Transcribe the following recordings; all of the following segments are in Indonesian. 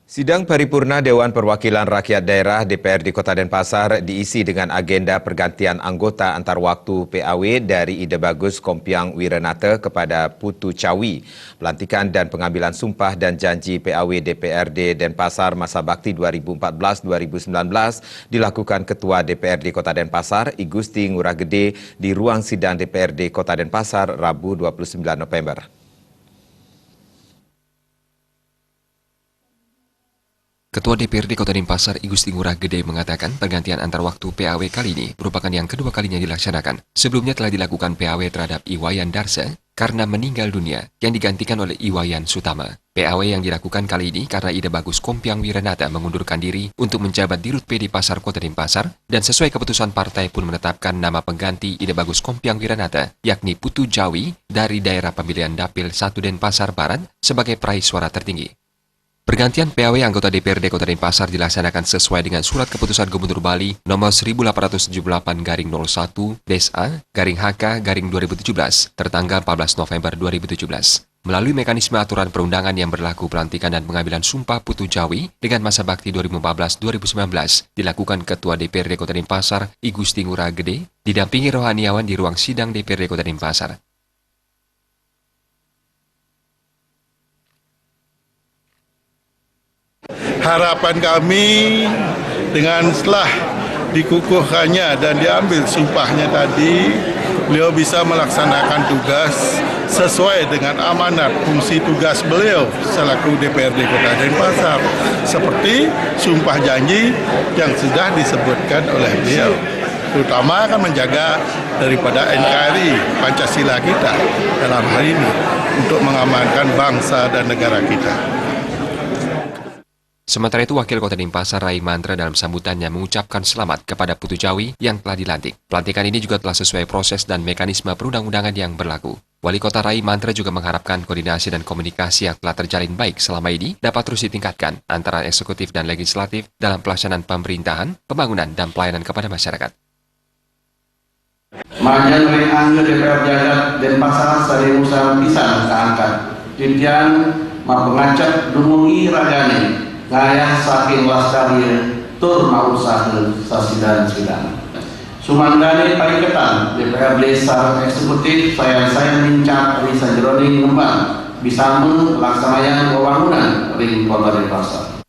Sidang paripurna Dewan Perwakilan Rakyat Daerah DPRD Kota Denpasar diisi dengan agenda pergantian anggota antar waktu PAW dari Ide Bagus Kompiang Wiranata kepada Putu Cawi. Pelantikan dan pengambilan sumpah dan janji PAW DPRD Denpasar masa bakti 2014-2019 dilakukan Ketua DPRD Kota Denpasar, I Gusti Ngurah Gede di ruang sidang DPRD Kota Denpasar Rabu 29 November. Ketua DPRD Kota Denpasar, I Gusti Ngurah Gede mengatakan pergantian antar waktu PAW kali ini merupakan yang kedua kalinya dilaksanakan. Sebelumnya telah dilakukan PAW terhadap Iwayan Darsa karena meninggal dunia yang digantikan oleh Iwayan Sutama. PAW yang dilakukan kali ini karena Ide Bagus Kompiang Wiranata mengundurkan diri untuk menjabat Dirut PD Pasar Kota Denpasar dan sesuai keputusan partai pun menetapkan nama pengganti Ide Bagus Kompiang Wiranata yakni Putu Jawi dari daerah pemilihan Dapil 1 Denpasar Barat sebagai peraih suara tertinggi. Pergantian PAW anggota DPRD Kota Denpasar dilaksanakan sesuai dengan Surat Keputusan Gubernur Bali nomor 1878-01 DSA-HK-2017 tertanggal 14 November 2017. Melalui mekanisme aturan perundangan yang berlaku, pelantikan dan pengambilan sumpah Putu Jawi dengan masa bakti 2014-2019 dilakukan Ketua DPRD Kota Denpasar, I Gusti Ngurah Gede, didampingi rohaniawan di ruang sidang DPRD Kota Denpasar. Harapan kami dengan setelah dikukuhkannya dan diambil sumpahnya tadi, beliau bisa melaksanakan tugas sesuai dengan amanat fungsi tugas beliau selaku DPRD Kota Denpasar, seperti sumpah janji yang sudah disebutkan oleh beliau, terutama akan menjaga daripada NKRI Pancasila kita dalam hal ini untuk mengamankan bangsa dan negara kita. Sementara itu, Wakil Kota Denpasar Rai Mantra dalam sambutannya mengucapkan selamat kepada Putu Jawi yang telah dilantik. Pelantikan ini juga telah sesuai proses dan mekanisme perundang-undangan yang berlaku. Wali Kota Rai Mantra juga mengharapkan koordinasi dan komunikasi yang telah terjalin baik selama ini dapat terus ditingkatkan antara eksekutif dan legislatif dalam pelaksanaan pemerintahan, pembangunan, dan pelayanan kepada masyarakat. Majan ring angge DPR Jagat Denpasar sari musang pisang keangkat. Dirjan mapengacak dumungi ragane. Ngayah saking lastari tur mausahe sasidan-sidan. Sumandani pariketan DPRD Sar Eksekutif saya mincak ri sajeroning ngembang bisamun laksanayan wewangunan ring Kota Denpasar.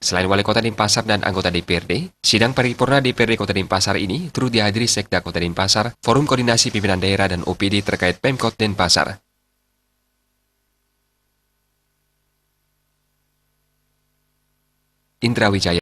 Selain Wali Kota Denpasar dan anggota DPRD, sidang paripurna DPRD Kota Denpasar ini turut dihadiri Sekda Kota Denpasar, Forum Koordinasi Pimpinan Daerah dan OPD terkait Pemkot Denpasar. Indra Wijaya.